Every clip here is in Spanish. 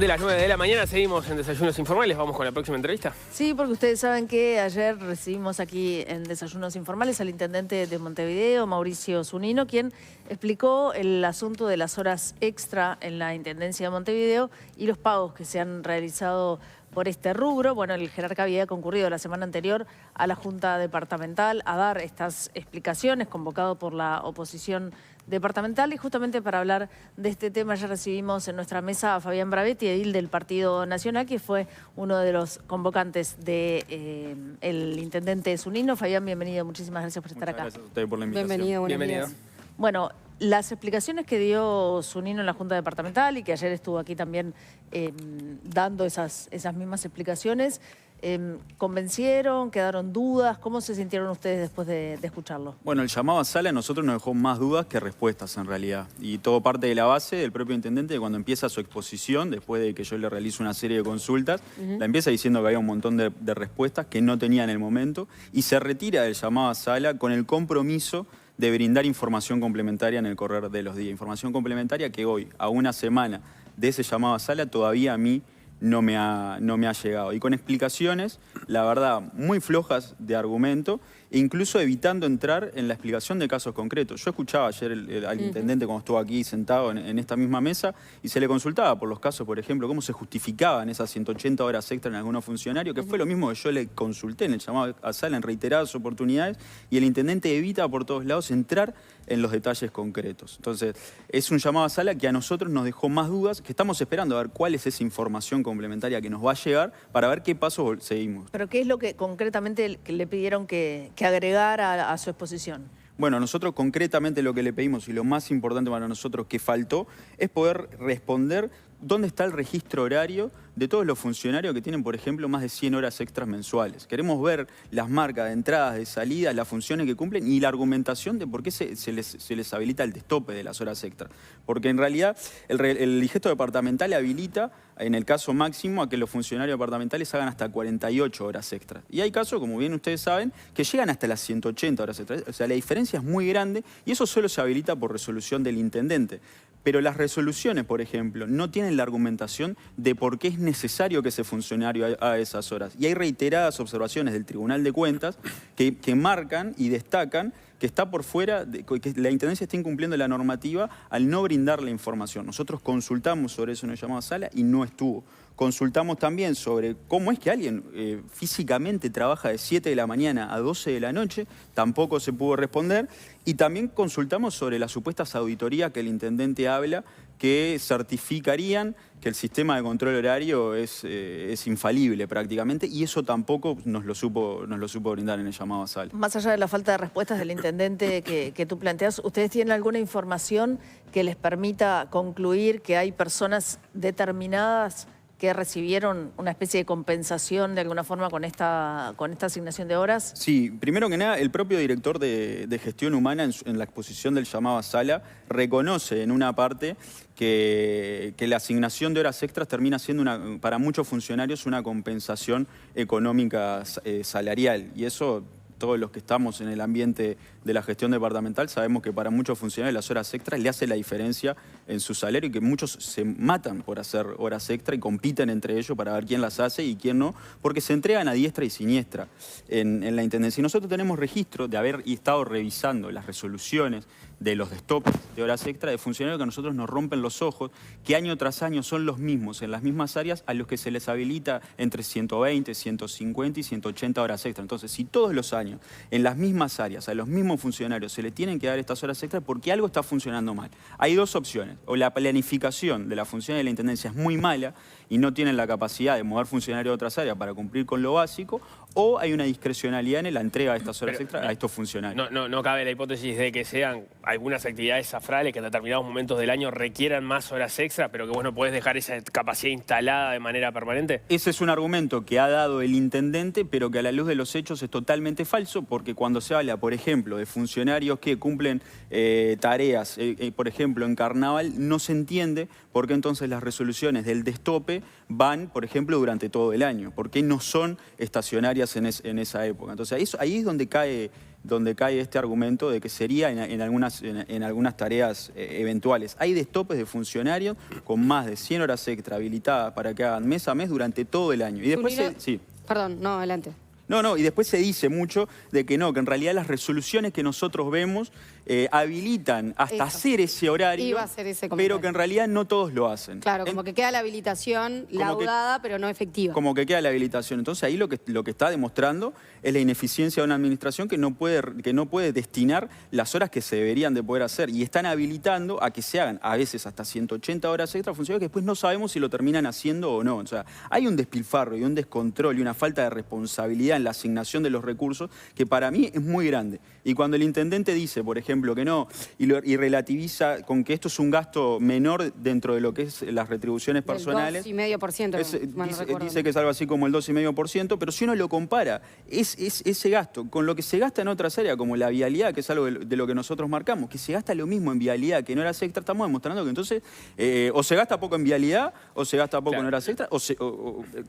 De las 9 de la mañana seguimos en Desayunos Informales. Vamos con la próxima entrevista. Sí, porque ustedes saben que ayer recibimos aquí en Desayunos Informales al intendente de Montevideo, Mauricio Zunino, quien explicó el asunto de las horas extra en la Intendencia de Montevideo y los pagos que se han realizado por este rubro. Bueno, el jerarca había concurrido la semana anterior a la Junta Departamental a dar estas explicaciones, convocado por la oposición departamental, y justamente para hablar de este tema ya recibimos en nuestra mesa a Fabián Bravetti, edil del Partido Nacional, que fue uno de los convocantes del intendente Zunino. Fabián, bienvenido, muchísimas gracias por estar acá. Gracias a usted por la invitación. Bienvenido, buenos días. Bueno, las explicaciones que dio Zunino en la Junta Departamental y que ayer estuvo aquí también dando esas mismas explicaciones, ¿convencieron? ¿Quedaron dudas? ¿Cómo se sintieron ustedes después de escucharlo? Bueno, el llamado a sala a nosotros nos dejó más dudas que respuestas en realidad. Y todo parte de la base del propio intendente de cuando empieza su exposición, después de que yo le realizo una serie de consultas, la empieza diciendo que había un montón de respuestas que no tenía en el momento y se retira del llamado a sala con el compromiso de brindar información complementaria en el correr de los días. Información complementaria que hoy, a una semana de ese llamado a sala, todavía a mí no me ha llegado. Y con explicaciones, la verdad, muy flojas de argumento, e incluso evitando entrar en la explicación de casos concretos. Yo escuchaba ayer al intendente cuando estuvo aquí sentado en esta misma mesa y se le consultaba por los casos, por ejemplo, cómo se justificaban esas 180 horas extra en algunos funcionarios, que fue lo mismo que yo le consulté en el llamado a sala en reiteradas oportunidades, y el intendente evita por todos lados entrar en los detalles concretos. Entonces, es un llamado a sala que a nosotros nos dejó más dudas, que estamos esperando a ver cuál es esa información complementaria que nos va a llegar para ver qué pasos seguimos. ¿Pero qué es lo que concretamente le pidieron que agregara a su exposición? Bueno, nosotros concretamente lo que le pedimos y lo más importante para nosotros que faltó es poder responder dónde está el registro horario de todos los funcionarios que tienen, por ejemplo, más de 100 horas extras mensuales. Queremos ver las marcas de entradas, de salidas, las funciones que cumplen y la argumentación de por qué se les habilita el destope de las horas extras. Porque en realidad el digesto departamental habilita, en el caso máximo, a que los funcionarios departamentales hagan hasta 48 horas extras. Y hay casos, como bien ustedes saben, que llegan hasta las 180 horas extras. O sea, la diferencia es muy grande y eso solo se habilita por resolución del intendente. Pero las resoluciones, por ejemplo, no tienen la argumentación de por qué es necesario que ese funcionario haga esas horas. Y hay reiteradas observaciones del Tribunal de Cuentas que marcan y destacan que está por fuera, que la Intendencia está incumpliendo la normativa al no brindar la información. Nosotros consultamos sobre eso en el llamado a sala y no estuvo. Consultamos también sobre cómo es que alguien físicamente trabaja de 7 de la mañana a 12 de la noche, tampoco se pudo responder. Y también consultamos sobre las supuestas auditorías que el intendente habla, que certificarían que el sistema de control horario es infalible prácticamente, y eso tampoco nos lo supo brindar en el llamado a sala. Más allá de la falta de respuestas del intendente que tú planteas, ¿ustedes tienen alguna información que les permita concluir que hay personas determinadas que recibieron una especie de compensación de alguna forma con esta asignación de horas? Sí, primero que nada, el propio director de gestión humana en la exposición del llamado a sala reconoce en una parte que la asignación de horas extras termina siendo para muchos funcionarios una compensación económica salarial, y eso todos los que estamos en el ambiente de la gestión departamental sabemos que para muchos funcionarios las horas extras le hace la diferencia en su salario y que muchos se matan por hacer horas extra y compiten entre ellos para ver quién las hace y quién no, porque se entregan a diestra y siniestra en la Intendencia. Y nosotros tenemos registro de haber estado revisando las resoluciones de los destopes de horas extra de funcionarios que a nosotros nos rompen los ojos, que año tras año son los mismos en las mismas áreas a los que se les habilita entre 120, 150 y 180 horas extra. Entonces, si todos los años en las mismas áreas a los mismos funcionarios se les tienen que dar estas horas extras, porque algo está funcionando mal. Hay dos opciones: o la planificación de la función de la Intendencia es muy mala y no tienen la capacidad de mover funcionarios de otras áreas para cumplir con lo básico, o hay una discrecionalidad en la entrega de estas horas extras a estos funcionarios. No cabe la hipótesis de que sean algunas actividades zafrales que en determinados momentos del año requieran más horas extra, pero que vos no podés dejar esa capacidad instalada de manera permanente. Ese es un argumento que ha dado el intendente, pero que a la luz de los hechos es totalmente falso, porque cuando se habla, por ejemplo, de funcionarios que cumplen tareas, por ejemplo, en carnaval, no se entiende por qué entonces las resoluciones del destope van, por ejemplo, durante todo el año, por qué no son estacionarias en esa época. Entonces ahí es donde cae donde cae este argumento de que sería en algunas tareas eventuales. Hay destopes de funcionarios con más de 100 horas extra habilitadas para que hagan mes a mes durante todo el año. Y después sí. Perdón, no, adelante. No, y después se dice mucho de que no, que en realidad las resoluciones que nosotros vemos habilitan hasta hacer ese horario, Iba a hacer ese pero comentario. que en realidad no todos lo hacen. Claro, como que queda la habilitación laudada, pero no efectiva. Como que queda la habilitación. Entonces ahí lo que está demostrando es la ineficiencia de una administración que no puede destinar las horas que se deberían de poder hacer. Y están habilitando a que se hagan a veces hasta 180 horas extra funcionarios que después no sabemos si lo terminan haciendo o no. O sea, hay un despilfarro y un descontrol y una falta de responsabilidad en la asignación de los recursos que para mí es muy grande. Y cuando el intendente dice, por ejemplo, que no, y relativiza con que esto es un gasto menor dentro de lo que es las retribuciones personales. Del 2,5%. Dice que es algo así como el 2,5%, pero si uno lo compara, es ese gasto con lo que se gasta en otras áreas, como la vialidad, que es algo de lo que nosotros marcamos, que se gasta lo mismo en vialidad que en horas extra, estamos demostrando que entonces o se gasta poco en vialidad, o se gasta poco en horas extra,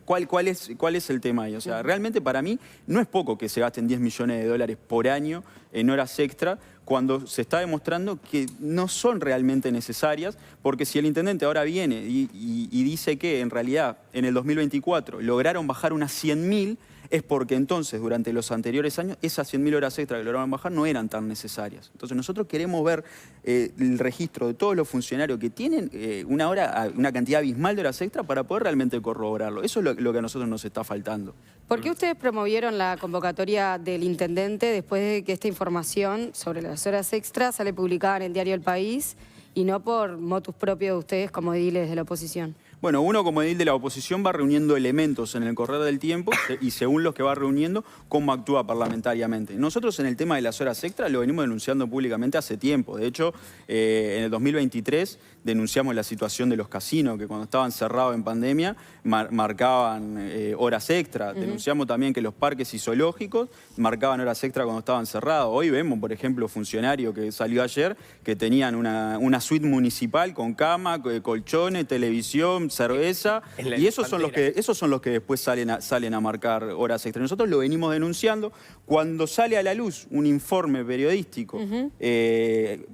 ¿cuál es el tema ahí? O sea, realmente para mí no es poco que se gasten 10 millones de dólares por año en horas extra, cuando se está demostrando que no son realmente necesarias, porque si el intendente ahora viene y dice que en realidad en el 2024 lograron bajar unas 100.000, es porque entonces durante los anteriores años esas 100.000 horas extra que lograron bajar no eran tan necesarias. Entonces nosotros queremos ver el registro de todos los funcionarios que tienen una cantidad abismal de horas extra para poder realmente corroborarlo. Eso es lo que a nosotros nos está faltando. ¿Por qué ustedes promovieron la convocatoria del intendente después de que esta información sobre las horas extras sale publicada en el diario El País y no por motus propio de ustedes como ediles de la oposición? Bueno, uno como edil de la oposición va reuniendo elementos en el correr del tiempo y según los que va reuniendo, cómo actúa parlamentariamente. Nosotros en el tema de las horas extras lo venimos denunciando públicamente hace tiempo. De hecho, en el 2023 denunciamos la situación de los casinos, que cuando estaban cerrados en pandemia marcaban horas extra. Denunciamos también que los parques y zoológicos marcaban horas extra cuando estaban cerrados. Hoy vemos, por ejemplo, funcionario que salió ayer, que tenían una suite municipal con cama, colchones, televisión, cerveza, y esos son los que después salen a marcar horas extra. Nosotros lo venimos denunciando. Cuando sale a la luz un informe periodístico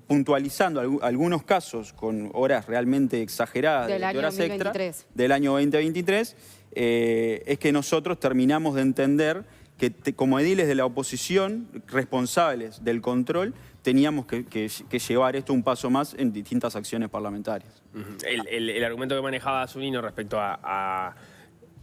puntualizando algunos casos con horas realmente exageradas de horas extra del año 2023, es que nosotros terminamos de entender que como ediles de la oposición, responsables del control, teníamos que llevar esto un paso más en distintas acciones parlamentarias. El argumento que manejaba Zunino respecto a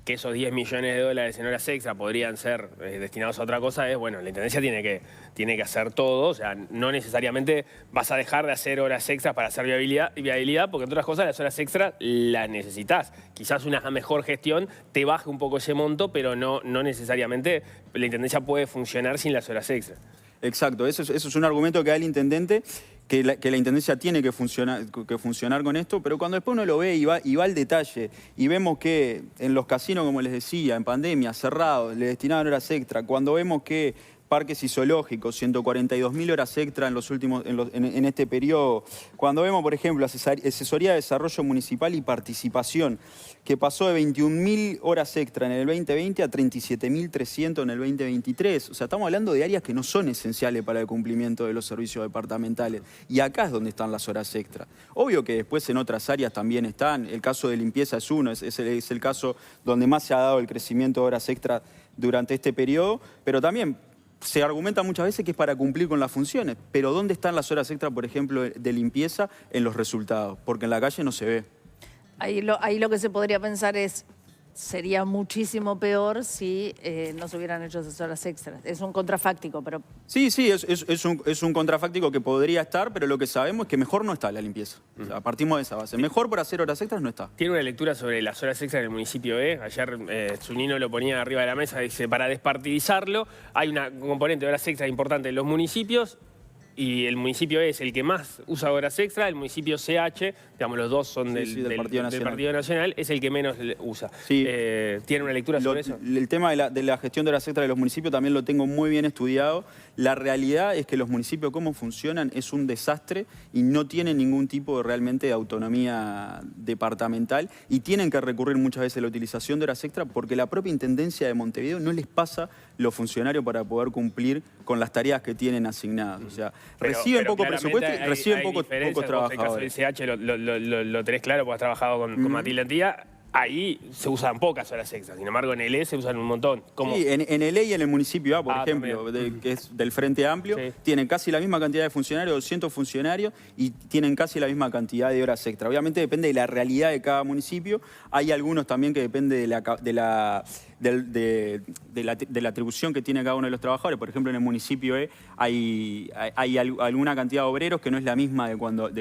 que esos 10 millones de dólares en horas extra podrían ser destinados a otra cosa es, bueno, la Intendencia tiene que hacer todo, o sea, no necesariamente vas a dejar de hacer horas extras para hacer viabilidad, porque entre otras cosas las horas extras las necesitas. Quizás una mejor gestión te baje un poco ese monto, pero no necesariamente la Intendencia puede funcionar sin las horas extras. Exacto, eso es un argumento que da el intendente, que la Intendencia tiene que funcionar con esto, pero cuando después uno lo ve y va al detalle y vemos que en los casinos, como les decía, en pandemia, cerrados, le destinaban horas extra, cuando vemos que parques y zoológicos, 142.000 horas extra en este periodo. Cuando vemos, por ejemplo, asesoría de desarrollo municipal y participación, que pasó de 21.000 horas extra en el 2020 a 37.300 en el 2023. O sea, estamos hablando de áreas que no son esenciales para el cumplimiento de los servicios departamentales. Y acá es donde están las horas extra. Obvio que después en otras áreas también están. El caso de limpieza es uno, es el caso donde más se ha dado el crecimiento de horas extra durante este periodo, pero también se argumenta muchas veces que es para cumplir con las funciones, pero ¿dónde están las horas extras, por ejemplo, de limpieza en los resultados? Porque en la calle no se ve. Ahí lo que se podría pensar es, sería muchísimo peor si no se hubieran hecho esas horas extras. Es un contrafáctico, pero... Sí, es un contrafáctico que podría estar, pero lo que sabemos es que mejor no está la limpieza. O sea, partimos de esa base. Mejor por hacer horas extras no está. Tiene una lectura sobre las horas extras en el municipio E. Ayer Zunino lo ponía arriba de la mesa, dice, para despartidizarlo, hay un componente de horas extras importante en los municipios y el municipio es el que más usa horas extra, el municipio CH, digamos, los dos son del Partido Nacional, es el que menos usa. Sí. ¿Tiene una lectura sobre eso? El tema de la gestión de horas extra de los municipios también lo tengo muy bien estudiado. La realidad es que los municipios, cómo funcionan, es un desastre y no tienen ningún tipo realmente de autonomía departamental y tienen que recurrir muchas veces a la utilización de horas extra porque la propia Intendencia de Montevideo no les pasa los funcionarios para poder cumplir con las tareas que tienen asignadas. O sea, reciben poco presupuesto y reciben pocos trabajadores. En el caso del CH lo tenés claro porque has trabajado con Matilde Antía. Ahí se usan pocas horas extras, sin embargo en el E se usan un montón. ¿Cómo? Sí, en el E y en el municipio A, por ejemplo, que es del Frente Amplio, tienen casi la misma cantidad de funcionarios, 200 funcionarios, y tienen casi la misma cantidad de horas extra. Obviamente depende de la realidad de cada municipio. Hay algunos también que depende de la atribución que tiene cada uno de los trabajadores. Por ejemplo, en el municipio E hay alguna cantidad de obreros que no es la misma de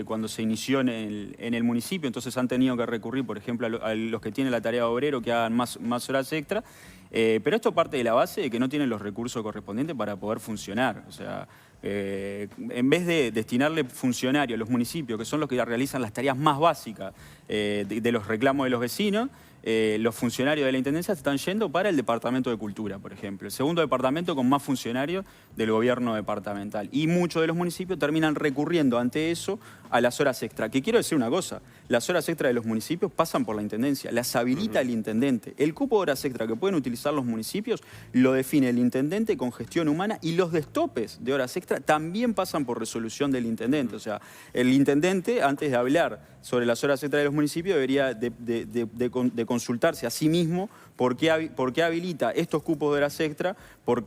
cuando se inició en el municipio, entonces han tenido que recurrir, por ejemplo, a los que tienen la tarea de obrero que hagan más horas extra. Pero esto parte de la base de que no tienen los recursos correspondientes para poder funcionar. O sea, en vez de destinarle funcionarios a los municipios, que son los que realizan las tareas más básicas de los reclamos de los vecinos, los funcionarios de la Intendencia se están yendo para el Departamento de Cultura, por ejemplo. El segundo departamento con más funcionarios del gobierno departamental. Y muchos de los municipios terminan recurriendo ante eso a las horas extra. Que quiero decir una cosa, las horas extra de los municipios pasan por la Intendencia, las habilita el Intendente. El cupo de horas extra que pueden utilizar los municipios lo define el Intendente con gestión humana y los destopes de horas extra también pasan por resolución del Intendente. O sea, el Intendente, antes de hablar sobre las horas extra de los municipios, debería de consultarse a sí mismo por qué habilita estos cupos de horas extra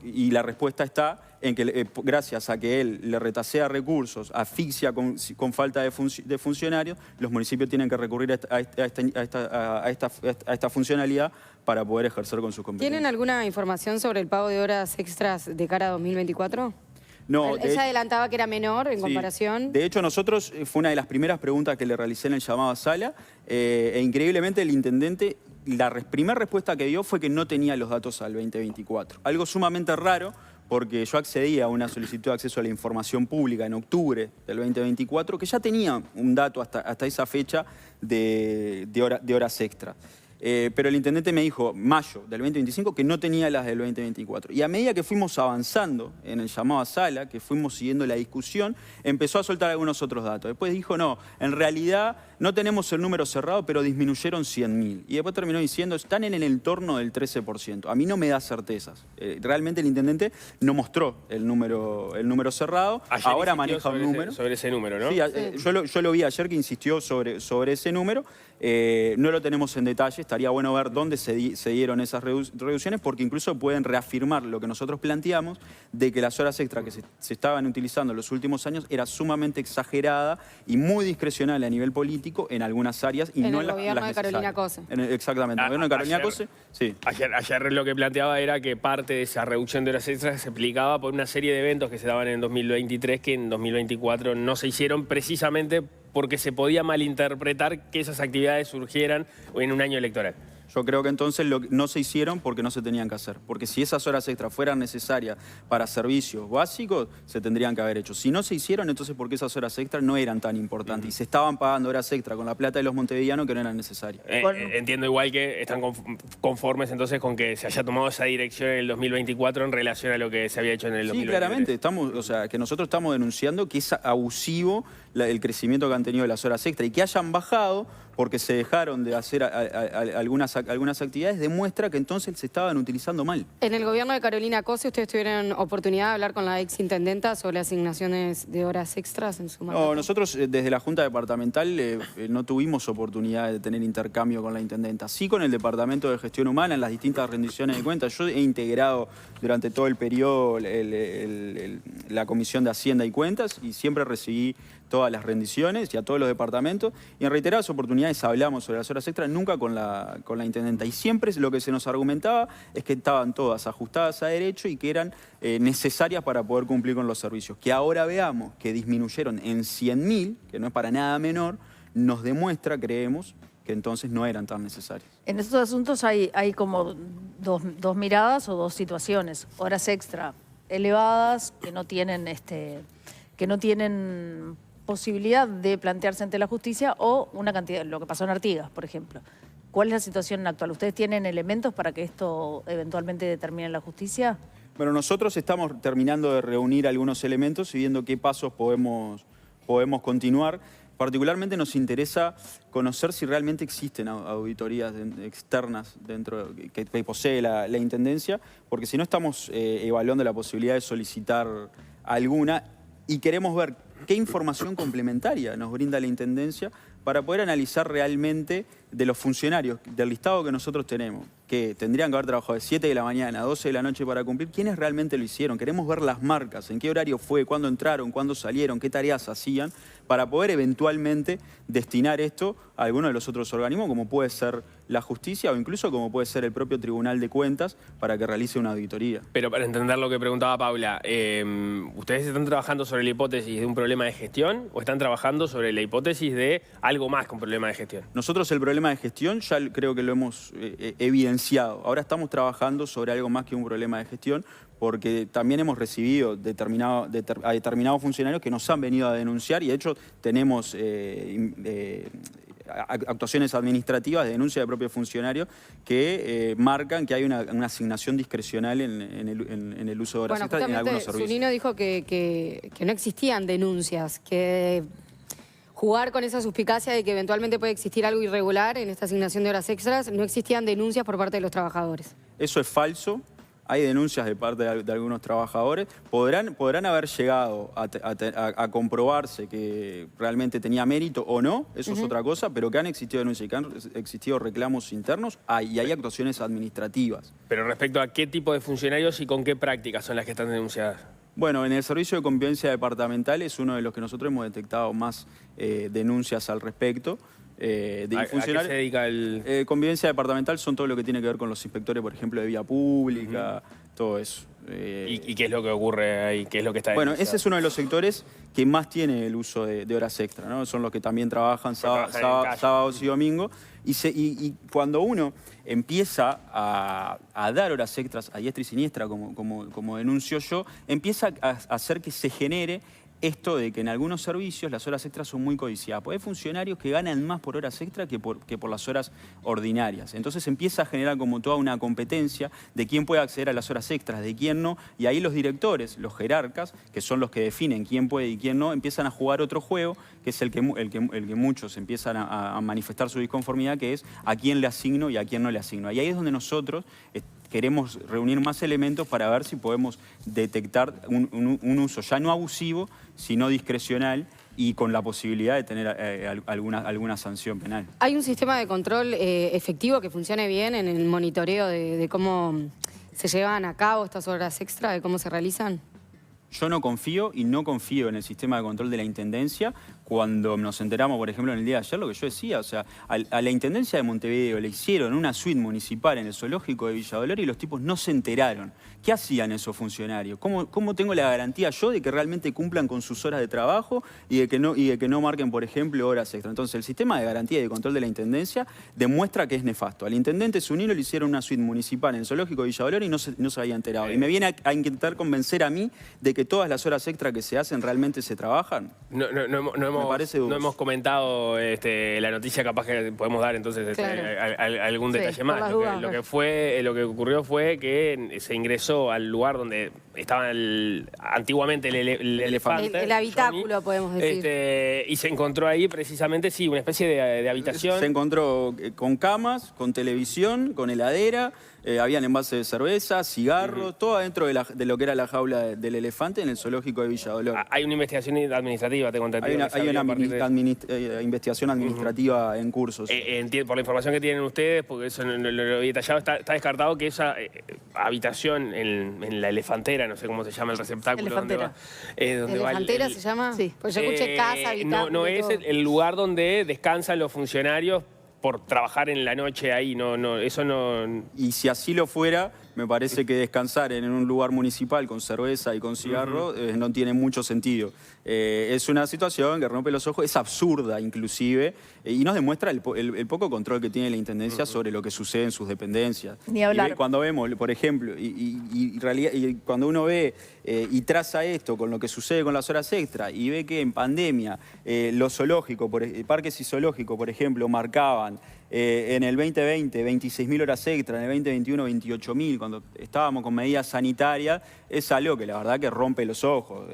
y la respuesta está en que gracias a que él le retasea recursos, asfixia con falta de funcionarios, los municipios tienen que recurrir a esta funcionalidad para poder ejercer con sus competencias. ¿Tienen alguna información sobre el pago de horas extras de cara a 2024? No, ella adelantaba que era menor en comparación. De hecho, nosotros, fue una de las primeras preguntas que le realicé en el llamado a sala, e increíblemente el intendente, la primera respuesta que dio fue que no tenía los datos al 2024. Algo sumamente raro, porque yo accedí a una solicitud de acceso a la información pública en octubre del 2024, que ya tenía un dato hasta esa fecha de horas extras. Pero el intendente me dijo, mayo del 2025, que no tenía las del 2024. Y a medida que fuimos avanzando en el llamado a sala, que fuimos siguiendo la discusión, empezó a soltar algunos otros datos. Después dijo, no, en realidad no tenemos el número cerrado, pero disminuyeron 100.000. Y después terminó diciendo, están en el entorno del 13%. A mí no me da certezas. Realmente el intendente no mostró el número cerrado. Ayer ahora maneja un número. Sobre ese número, ¿no? Sí, yo lo vi ayer que insistió sobre ese número. No lo tenemos en detalle, estaría bueno ver dónde se dieron esas reducciones, porque incluso pueden reafirmar lo que nosotros planteamos, de que las horas extras que se estaban utilizando en los últimos años era sumamente exagerada y muy discrecional a nivel político en algunas áreas y no en las necesarias. En el gobierno de Carolina Cose. Exactamente, en el gobierno de Carolina Cose, sí. Ayer lo que planteaba era que parte de esa reducción de horas extras se explicaba por una serie de eventos que se daban en 2023 que en 2024 no se hicieron precisamente porque se podía malinterpretar que esas actividades surgieran en un año electoral. Yo creo que entonces no se hicieron porque no se tenían que hacer. Porque si esas horas extras fueran necesarias para servicios básicos, se tendrían que haber hecho. Si no se hicieron, entonces porque esas horas extras no eran tan importantes. Y se estaban pagando horas extras con la plata de los montevideanos que no eran necesarias. Entiendo igual que están conformes entonces con que se haya tomado esa dirección en el 2024 en relación a lo que se había hecho en el 2023. Sí, claramente. Que nosotros estamos denunciando que es abusivo el crecimiento que han tenido las horas extras y que hayan bajado porque se dejaron de hacer algunas actividades, demuestra que entonces se estaban utilizando mal. En el gobierno de Carolina Cose, ¿ustedes tuvieron oportunidad de hablar con la exintendenta sobre asignaciones de horas extras en su mandato? No, nosotros desde la Junta Departamental no tuvimos oportunidad de tener intercambio con la intendenta. Sí con el Departamento de Gestión Humana en las distintas rendiciones de cuentas. Yo he integrado durante todo el periodo la Comisión de Hacienda y Cuentas y siempre recibí todas las rendiciones y a todos los departamentos, y en reiteradas oportunidades hablamos sobre las horas extras, nunca con la intendenta, y siempre lo que se nos argumentaba es que estaban todas ajustadas a derecho y que eran necesarias para poder cumplir con los servicios. Que ahora veamos que disminuyeron en 100.000, que no es para nada menor, nos demuestra, creemos, que entonces no eran tan necesarias. En estos asuntos hay como dos miradas o dos situaciones. Horas extra elevadas que no tienen que no tienen posibilidad de plantearse ante la justicia o una cantidad, lo que pasó en Artigas, por ejemplo. ¿Cuál es la situación actual? ¿Ustedes tienen elementos para que esto eventualmente termine en la justicia? Bueno, nosotros estamos terminando de reunir algunos elementos y viendo qué pasos podemos continuar. Particularmente nos interesa conocer si realmente existen auditorías externas dentro que posee la Intendencia, porque si no estamos evaluando la posibilidad de solicitar alguna y queremos ver qué información complementaria nos brinda la Intendencia para poder analizar realmente de los funcionarios del listado que nosotros tenemos, que tendrían que haber trabajado de 7 de la mañana a 12 de la noche para cumplir, quiénes realmente lo hicieron. Queremos ver las marcas, en qué horario fue, cuándo entraron, cuándo salieron, qué tareas hacían, para poder eventualmente destinar esto a alguno de los otros organismos, como puede ser la justicia o incluso como puede ser el propio Tribunal de Cuentas, para que realice una auditoría. Pero para entender lo que preguntaba Paula, ¿ustedes están trabajando sobre la hipótesis de un problema de gestión o están trabajando sobre la hipótesis de algo más que un problema de gestión? Nosotros el problema de gestión ya creo que lo hemos evidenciado. Ahora estamos trabajando sobre algo más que un problema de gestión, porque también hemos recibido a determinados funcionarios que nos han venido a denunciar y de hecho tenemos actuaciones administrativas de denuncia de propios funcionarios que marcan que hay una asignación discrecional en el uso de horas extras en algunos servicios. Zunino dijo que no existían denuncias, que jugar con esa suspicacia de que eventualmente puede existir algo irregular en esta asignación de horas extras, no existían denuncias por parte de los trabajadores. Eso es falso. Hay denuncias de parte de algunos trabajadores. Podrán haber llegado a comprobarse que realmente tenía mérito o no, eso es otra cosa, pero que han existido denuncias y que han existido reclamos internos y hay actuaciones administrativas. Pero respecto a qué tipo de funcionarios y con qué prácticas son las que están denunciadas. Bueno, en el Servicio de Convivencia Departamental es uno de los que nosotros hemos detectado más denuncias al respecto. ¿A qué se dedica el...? Convivencia departamental son todo lo que tiene que ver con los inspectores, por ejemplo, de vía pública, todo eso. ¿Y qué es lo que ocurre ahí? ¿Qué es lo que está Bueno, denunciado? ese es uno de los sectores que más tiene el uso de horas extra, ¿no? Son los que también trabajan sábados y domingos. Y cuando uno empieza a dar horas extras a diestra y siniestra, como denuncio yo, empieza a hacer que se genere esto de que en algunos servicios las horas extras son muy codiciadas. Porque hay funcionarios que ganan más por horas extras que por las horas ordinarias. Entonces empieza a generar como toda una competencia de quién puede acceder a las horas extras, de quién no. Y ahí los directores, los jerarcas, que son los que definen quién puede y quién no, empiezan a jugar otro juego, que es el que muchos empiezan a manifestar su disconformidad, que es a quién le asigno y a quién no le asigno. Y ahí es donde nosotros queremos reunir más elementos para ver si podemos detectar un uso ya no abusivo, sino discrecional y con la posibilidad de tener alguna sanción penal. ¿Hay un sistema de control efectivo que funcione bien en el monitoreo de cómo se llevan a cabo estas horas extra, de cómo se realizan? Yo no confío y no confío en el sistema de control de la Intendencia. Cuando nos enteramos, por ejemplo, en el día de ayer, lo que yo decía, o sea, a la Intendencia de Montevideo le hicieron una suite municipal en el zoológico de Villa Dolores y los tipos no se enteraron. ¿Qué hacían esos funcionarios? ¿Cómo tengo la garantía yo de que realmente cumplan con sus horas de trabajo y de que no marquen, por ejemplo, horas extra? Entonces, el sistema de garantía y de control de la Intendencia demuestra que es nefasto. Al intendente Zunino le hicieron una suite municipal en el zoológico de Villa Dolores y no se había enterado. Y me viene a intentar convencer a mí de que todas las horas extra que se hacen realmente se trabajan. No hemos comentado la noticia, capaz que podemos dar entonces algún detalle más. Lo que ocurrió fue que se ingresó al lugar donde estaba antiguamente el elefante. El habitáculo, podemos decir. Y se encontró ahí precisamente, sí, una especie de habitación. Se encontró con camas, con televisión, con heladera, habían envases de cerveza, cigarros, todo adentro de lo que era la jaula del elefante en el zoológico de Villa Dolores. Hay una investigación administrativa, te conté. Hay una investigación administrativa en cursos. Por la información que tienen ustedes, porque eso no lo he detallado, está descartado que esa habitación en la elefantera, no sé cómo se llama el receptáculo. Elefantera. ¿Elefantera se llama? Sí. Pues yo escuché casa, habitáculo. No es el lugar donde descansan los funcionarios por trabajar en la noche ahí, eso no... Y si así lo fuera, me parece que descansar en un lugar municipal con cerveza y con cigarro no tiene mucho sentido. Es una situación que rompe los ojos, es absurda inclusive, y nos demuestra el poco control que tiene la Intendencia sobre lo que sucede en sus dependencias. Ni hablar. Cuando vemos, por ejemplo, y cuando uno ve y traza esto con lo que sucede con las horas extra y ve que en pandemia los zoológicos, parques y zoológicos, por ejemplo, marcaban en el 2020 26.000 horas extra, en el 2021 28.000, cuando estábamos con medidas sanitarias, es algo que la verdad que rompe los ojos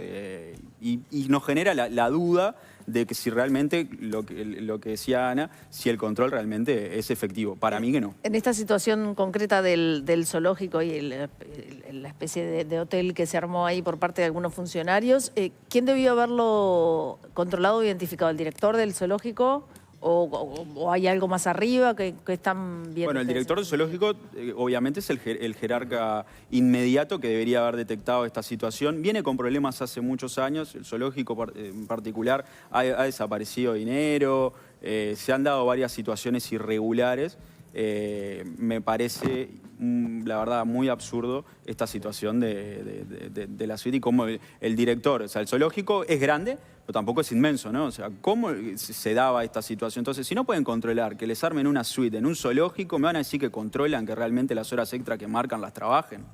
y nos genera la duda de que si realmente, lo que decía Ana, si el control realmente es efectivo. Para mí que no. En esta situación concreta del zoológico y la especie de hotel que se armó ahí por parte de algunos funcionarios, ¿quién debió haberlo controlado o identificado? ¿El director del zoológico? ¿O hay algo más arriba que están viendo? Bueno, el director del zoológico obviamente es el jerarca inmediato que debería haber detectado esta situación. Viene con problemas hace muchos años, el zoológico en particular ha desaparecido dinero, se han dado varias situaciones irregulares. Me parece, la verdad, muy absurdo esta situación de la suite y cómo el director, o sea, el zoológico es grande, pero tampoco es inmenso, ¿no? O sea, ¿cómo se daba esta situación? Entonces, si no pueden controlar que les armen una suite en un zoológico, me van a decir que controlan que realmente las horas extra que marcan las trabajen.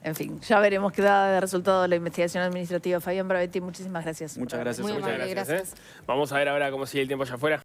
En fin, ya veremos qué da de resultado la investigación administrativa. Fabián Bravetti, muchísimas gracias. Muchas gracias. Muy amable, gracias. Vamos a ver ahora cómo sigue el tiempo allá afuera.